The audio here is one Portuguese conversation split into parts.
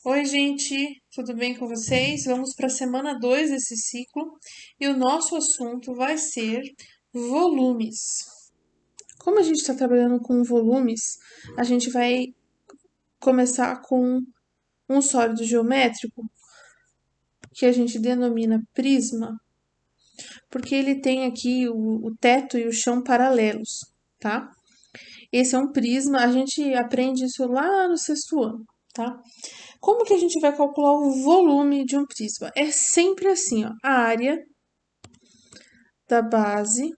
Oi, gente, tudo bem com vocês? Vamos para a semana 2 desse ciclo e o nosso assunto vai ser volumes. Como a gente está trabalhando com volumes, a gente vai começar com um sólido geométrico que a gente denomina prisma, porque ele tem aqui o teto e o chão paralelos, tá? Esse é um prisma, a gente aprende isso lá no sexto ano, tá? Como que a gente vai calcular o volume de um prisma? É sempre assim, ó, a área da base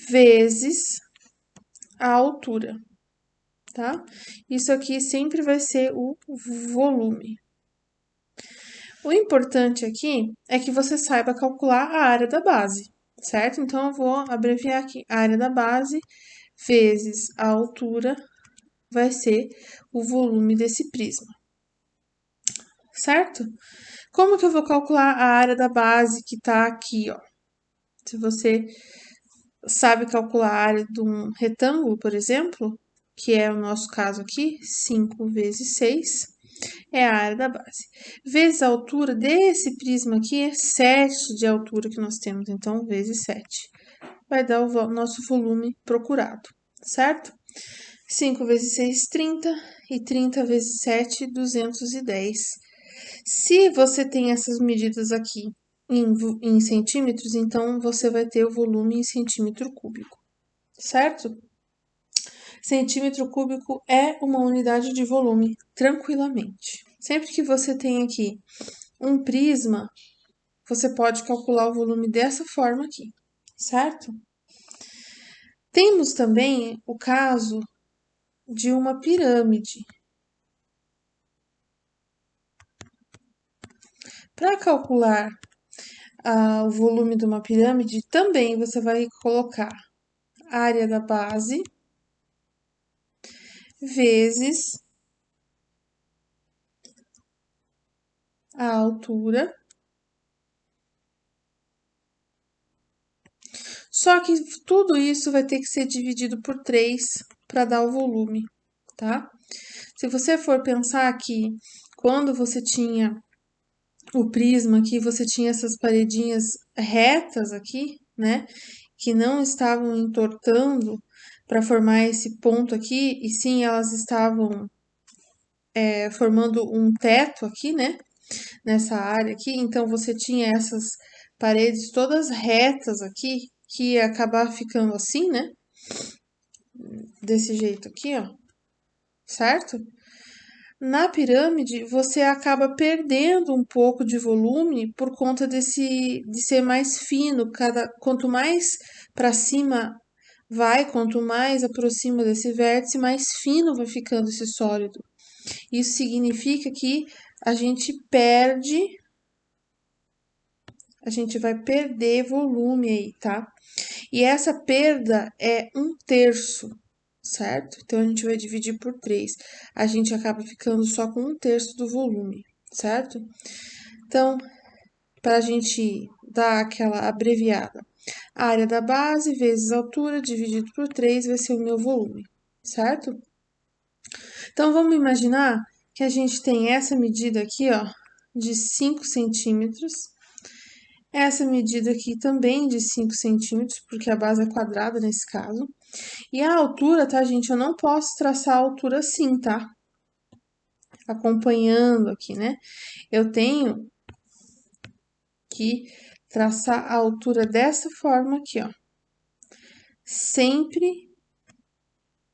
vezes a altura, tá? Isso aqui sempre vai ser o volume. O importante aqui é que você saiba calcular a área da base, certo? Então, eu vou abreviar aqui. A área da base vezes a altura vai ser o volume desse prisma, certo? Como que eu vou calcular a área da base que tá aqui, ó? Se você sabe calcular a área de um retângulo, por exemplo, que é o nosso caso aqui, 5 vezes 6 é a área da base. Vezes a altura desse prisma aqui é 7 de altura que nós temos, então vezes 7. Vai dar o nosso volume procurado, certo? 5 vezes 6, 30, e 30 vezes 7, 210. Se você tem essas medidas aqui em centímetros, então você vai ter o volume em centímetro cúbico, certo? Centímetro cúbico é uma unidade de volume, tranquilamente. Sempre que você tem aqui um prisma, você pode calcular o volume dessa forma aqui, certo? Temos também o caso de uma pirâmide. Para calcular o volume de uma pirâmide, também você vai colocar a área da base vezes a altura. Só que tudo isso vai ter que ser dividido por 3 para dar o volume, tá? Se você for pensar que quando você tinha o prisma aqui, você tinha essas paredinhas retas aqui, né? Que não estavam entortando para formar esse ponto aqui, e sim elas estavam formando um teto aqui, né? Nessa área aqui. Então você tinha essas paredes todas retas aqui, que ia acabar ficando assim, né? Desse jeito aqui, ó, certo? Na pirâmide, você acaba perdendo um pouco de volume por conta de ser mais fino. Quanto mais para cima vai, quanto mais aproxima desse vértice, mais fino vai ficando esse sólido. Isso significa que a gente perde, a gente vai perder volume aí, tá? E essa perda é 1/3, certo? Então, a gente vai dividir por 3. A gente acaba ficando só com 1/3 do volume, certo? Então, para a gente dar aquela abreviada, a área da base vezes a altura dividido por 3 vai ser o meu volume, certo? Então, vamos imaginar que a gente tem essa medida aqui, ó, de 5 centímetros. Essa medida aqui também de 5 centímetros, porque a base é quadrada nesse caso. E a altura, tá, gente? Eu não posso traçar a altura assim, tá? Acompanhando aqui, né? Eu tenho que traçar a altura dessa forma aqui, ó. Sempre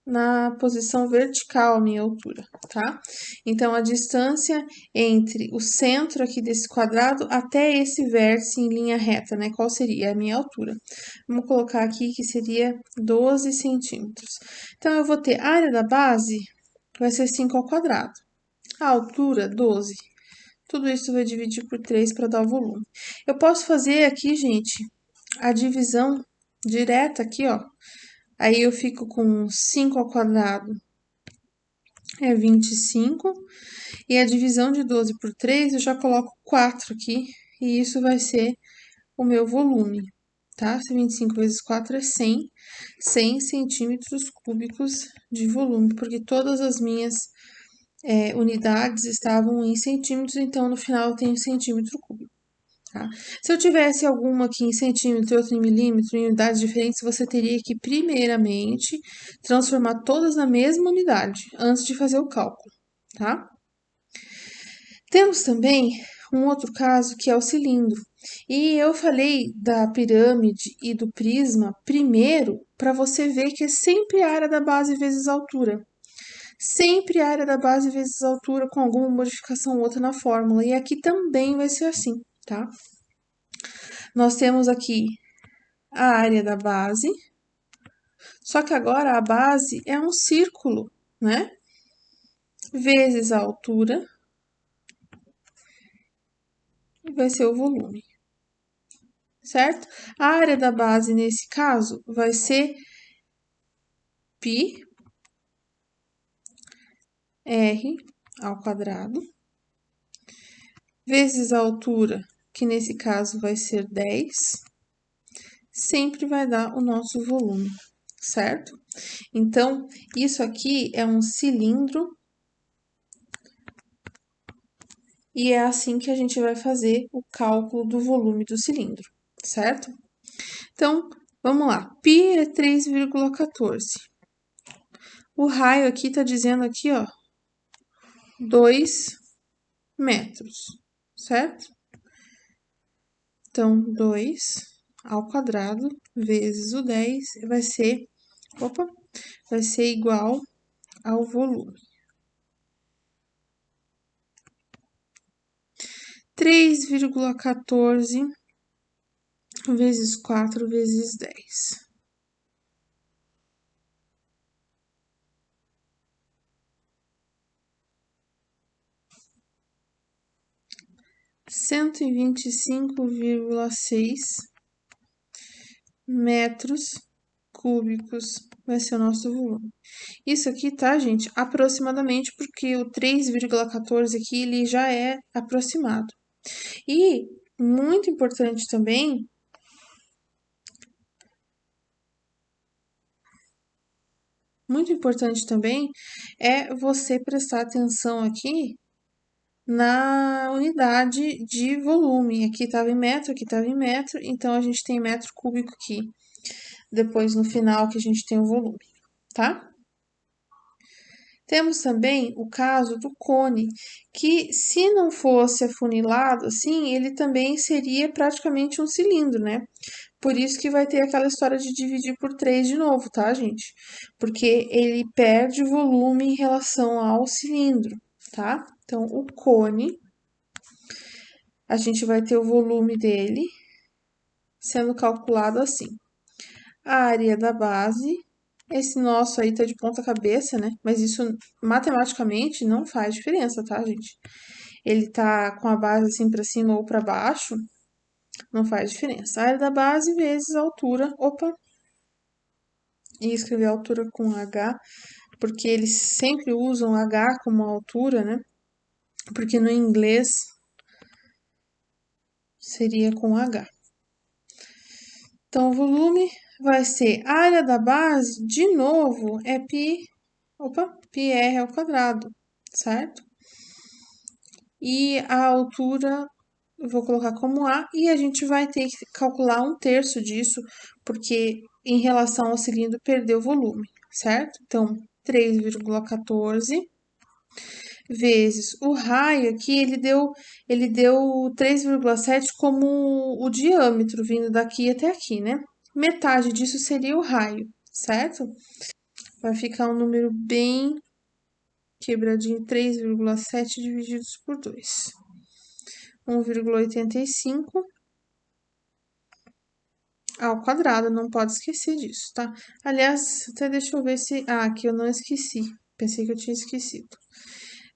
na posição vertical a minha altura, tá? Então, a distância entre o centro aqui desse quadrado até esse vértice em linha reta, né? Qual seria a minha altura? Vamos colocar aqui que seria 12 centímetros. Então, eu vou ter a área da base, vai ser 5 ao quadrado. A altura, 12. Tudo isso vai dividir por 3 para dar o volume. Eu posso fazer aqui, gente, a divisão direta aqui, ó. Aí eu fico com 5 ao quadrado é 25. E a divisão de 12 por 3, eu já coloco 4 aqui. E isso vai ser o meu volume, tá? 25 vezes 4 é 100. 100 centímetros cúbicos de volume, porque todas as minhas unidades estavam em centímetros, então no final eu tenho centímetro cúbico. Tá? Se eu tivesse alguma aqui em centímetro e outra em milímetro, em unidades diferentes, você teria que, primeiramente, transformar todas na mesma unidade, antes de fazer o cálculo, tá? Temos também um outro caso que é o cilindro. E eu falei da pirâmide e do prisma primeiro para você ver que é sempre a área da base vezes a altura. Sempre a área da base vezes a altura com alguma modificação ou outra na fórmula. E aqui também vai ser assim, tá? Nós temos aqui a área da base, só que agora a base é um círculo, né? Vezes a altura, e vai ser o volume, certo? A área da base, nesse caso, vai ser π r ao quadrado, vezes a altura, que nesse caso vai ser 10, sempre vai dar o nosso volume, certo? Então, isso aqui é um cilindro e é assim que a gente vai fazer o cálculo do volume do cilindro, certo? Então, vamos lá. Π é 3,14. O raio aqui tá dizendo aqui, ó, 2 metros, certo? Então, 2 ao quadrado vezes o 10 vai ser igual ao volume. 3,14 vezes 4 vezes 10. 125,6 metros cúbicos vai ser o nosso volume. Isso aqui, tá, gente? Aproximadamente, porque o 3,14 aqui, ele já é aproximado. E, muito importante também é você prestar atenção aqui na unidade de volume. Aqui estava em metro, aqui estava em metro, então a gente tem metro cúbico aqui. Depois, no final, que a gente tem o volume, tá? Temos também o caso do cone, que se não fosse afunilado assim, ele também seria praticamente um cilindro, né? Por isso que vai ter aquela história de dividir por 3 de novo, tá, gente? Porque ele perde volume em relação ao cilindro, tá? Então, o cone, a gente vai ter o volume dele sendo calculado assim. A área da base, esse nosso aí tá de ponta cabeça, né? Mas isso matematicamente não faz diferença, tá, gente? Ele tá com a base assim para cima ou para baixo, não faz diferença. A área da base vezes a altura. Opa! E escrever a altura com H, porque eles sempre usam H como altura, né? Porque no inglês seria com H. Então, o volume vai ser a área da base, de novo, é πr ao quadrado, certo? E a altura, eu vou colocar como A, e a gente vai ter que calcular 1/3 disso, porque em relação ao cilindro perdeu volume, certo? Então, 3,14 vezes o raio aqui, ele deu 3,7 como o diâmetro vindo daqui até aqui, né? Metade disso seria o raio, certo? Vai ficar um número bem quebradinho, 3,7 divididos por 2. 1,85 ao quadrado, não pode esquecer disso, tá? Aliás, até deixa eu ver se... Ah, aqui eu não esqueci. Pensei que eu tinha esquecido.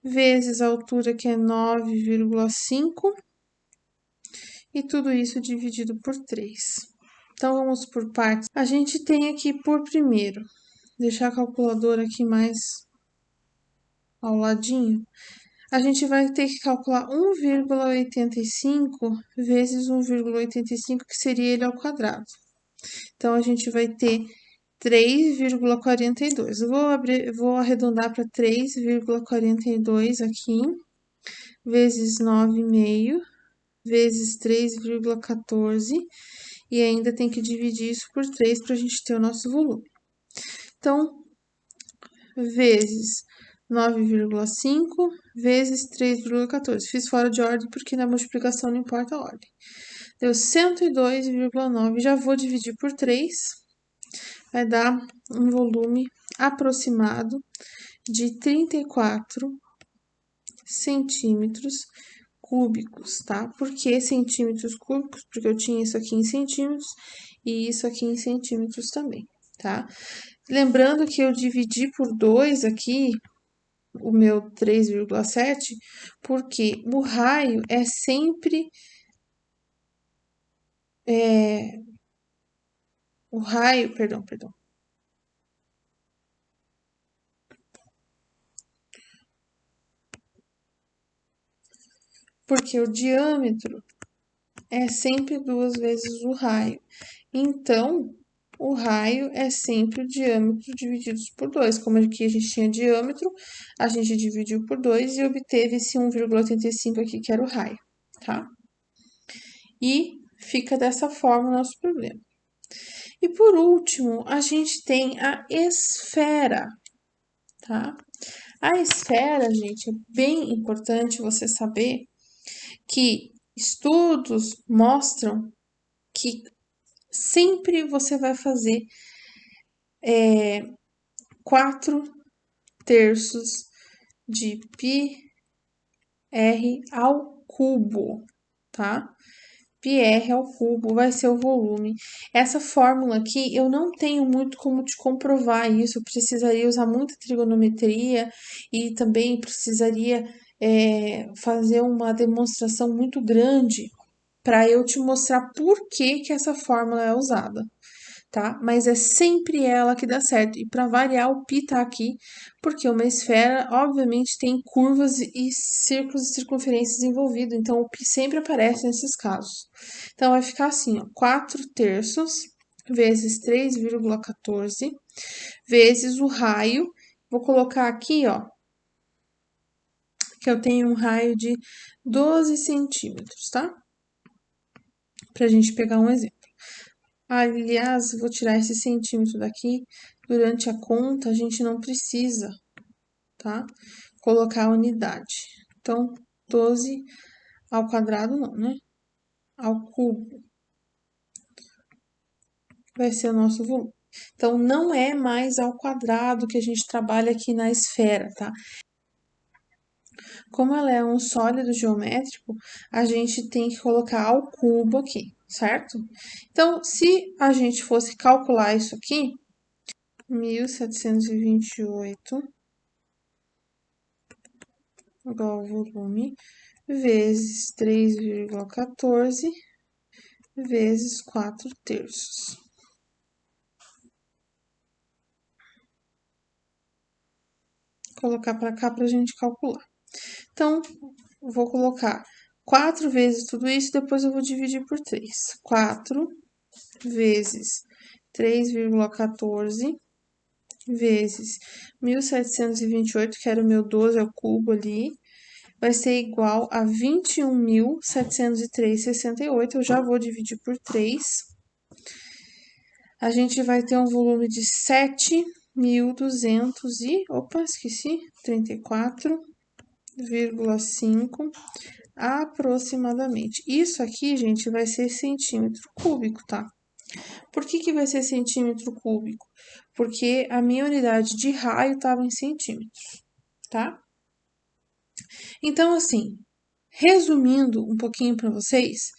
Vezes a altura, que é 9,5. E tudo isso dividido por 3. Então, vamos por partes. A gente tem aqui por primeiro, deixar a calculadora aqui mais ao ladinho. A gente vai ter que calcular 1,85 vezes 1,85, que seria ele ao quadrado. Então, a gente vai ter 3,42. Vou arredondar para 3,42 aqui, vezes 9,5, vezes 3,14, e ainda tem que dividir isso por 3 para a gente ter o nosso volume. Então, vezes 9,5 vezes 3,14. Fiz fora de ordem porque na multiplicação não importa a ordem. Deu 102,9. Já vou dividir por 3. Vai dar um volume aproximado de 34 centímetros cúbicos, tá? Por que centímetros cúbicos? Porque eu tinha isso aqui em centímetros e isso aqui em centímetros também, tá? Lembrando que eu dividi por 2 aqui, o meu 3,7, porque o raio é sempre... o raio, perdão. Porque o diâmetro é sempre 2 vezes o raio. Então, o raio é sempre o diâmetro dividido por 2. Como aqui a gente tinha diâmetro, a gente dividiu por 2 e obteve esse 1,85 aqui, que era o raio, tá? E fica dessa forma o nosso problema. E por último, a gente tem a esfera, tá? A esfera, gente, é bem importante você saber que estudos mostram que sempre você vai fazer 4 terços de πr ao cubo, tá? πr ao cubo vai ser o volume. Essa fórmula aqui, eu não tenho muito como te comprovar isso, eu precisaria usar muita trigonometria e também precisaria fazer uma demonstração muito grande para eu te mostrar por que que essa fórmula é usada, tá? Mas é sempre ela que dá certo. E para variar, o π tá aqui, porque uma esfera, obviamente, tem curvas e círculos e circunferências envolvidos, então o π sempre aparece nesses casos. Então, vai ficar assim, ó, 4 terços vezes 3,14 vezes o raio. Vou colocar aqui, ó, que eu tenho um raio de 12 centímetros, tá? Pra gente pegar um exemplo. Aliás, vou tirar esse centímetro daqui. Durante a conta, a gente não precisa, tá? Colocar a unidade. Então, 12 ao quadrado não, né? Ao cubo vai ser o nosso volume. Então, não é mais ao quadrado que a gente trabalha aqui na esfera, tá? Como ela é um sólido geométrico, a gente tem que colocar ao cubo aqui, certo? Então, se a gente fosse calcular isso aqui, 1728 igual ao volume vezes 3,14 vezes 4 terços. Vou colocar para cá para a gente calcular. Então, vou colocar 4 vezes tudo isso, depois eu vou dividir por 3. 4 vezes 3,14 vezes 1728, que era o meu 12 ao cubo ali, vai ser igual a 21.703,68. Eu já vou dividir por 3. A gente vai ter um volume de 7.200 e... Opa, esqueci. 34,5 aproximadamente. Isso aqui, gente, vai ser centímetro cúbico, tá? Por que que vai ser centímetro cúbico? Porque a minha unidade de raio estava em centímetros, tá? Então, assim, resumindo um pouquinho para vocês,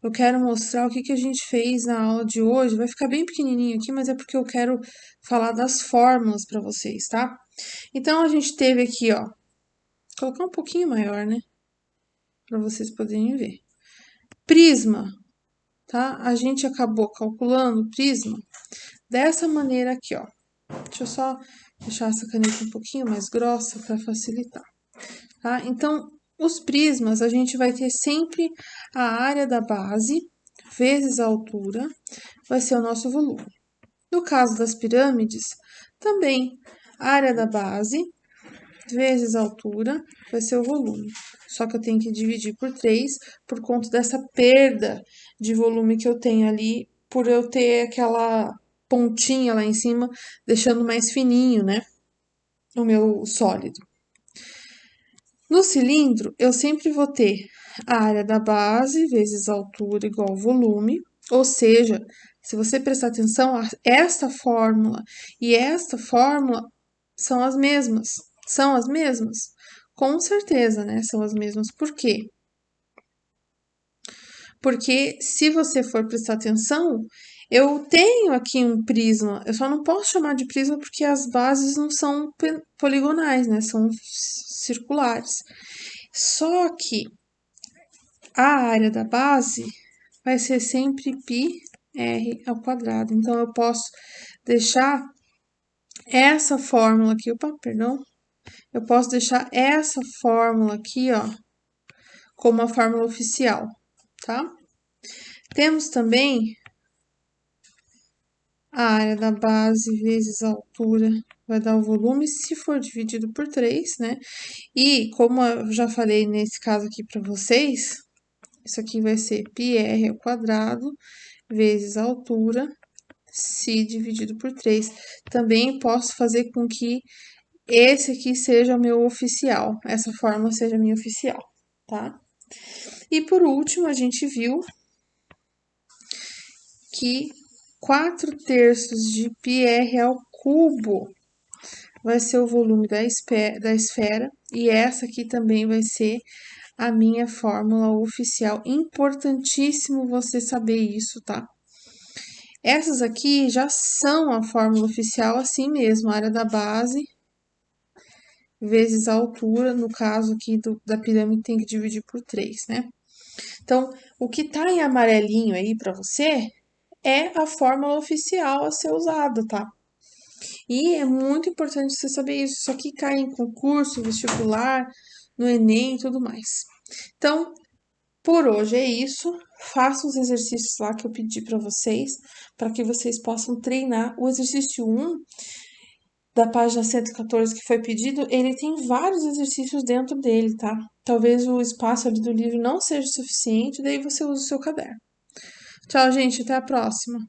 eu quero mostrar o que que a gente fez na aula de hoje. Vai ficar bem pequenininho aqui, mas é porque eu quero falar das fórmulas para vocês, tá? Então, a gente teve aqui, ó, vou colocar um pouquinho maior, né? Para vocês poderem ver. Prisma, tá? A gente acabou calculando o prisma dessa maneira aqui, ó. Deixa eu só deixar essa caneta um pouquinho mais grossa para facilitar, tá? Então, os prismas, a gente vai ter sempre a área da base vezes a altura, vai ser o nosso volume. No caso das pirâmides, também a área da base vezes a altura vai ser o volume. Só que eu tenho que dividir por 3 por conta dessa perda de volume que eu tenho ali, por eu ter aquela pontinha lá em cima, deixando mais fininho, né? O meu sólido. No cilindro, eu sempre vou ter a área da base vezes a altura igual ao volume, ou seja, se você prestar atenção, esta fórmula e esta fórmula são as mesmas. São as mesmas? Com certeza, né? São as mesmas. Por quê? Porque se você for prestar atenção, eu tenho aqui um prisma, eu só não posso chamar de prisma porque as bases não são poligonais, né? São circulares. Só que a área da base vai ser sempre πr ao quadrado. Então, eu posso deixar essa fórmula aqui, opa, perdão, eu posso deixar essa fórmula aqui, ó, como a fórmula oficial, tá? Temos também a área da base vezes a altura vai dar o volume se for dividido por 3, né? E como eu já falei nesse caso aqui para vocês, isso aqui vai ser πr ao quadrado vezes a altura se dividido por 3. Também posso fazer com que esse aqui seja o meu oficial, essa fórmula seja a minha oficial, tá? E por último, a gente viu que 4/3 de πr ao cubo vai ser o volume da esfera, e essa aqui também vai ser a minha fórmula oficial. Importantíssimo você saber isso, tá? Essas aqui já são a fórmula oficial assim mesmo, a área da base vezes a altura, no caso aqui da pirâmide tem que dividir por 3, né? Então, o que tá em amarelinho aí para você é a fórmula oficial a ser usada, tá? E é muito importante você saber isso. Isso aqui cai em concurso, vestibular, no Enem e tudo mais. Então, por hoje é isso. Faça os exercícios lá que eu pedi para que vocês possam treinar. O exercício 1 da página 114 que foi pedido, ele tem vários exercícios dentro dele, tá? Talvez o espaço ali do livro não seja suficiente, daí você usa o seu caderno. Tchau, gente, até a próxima.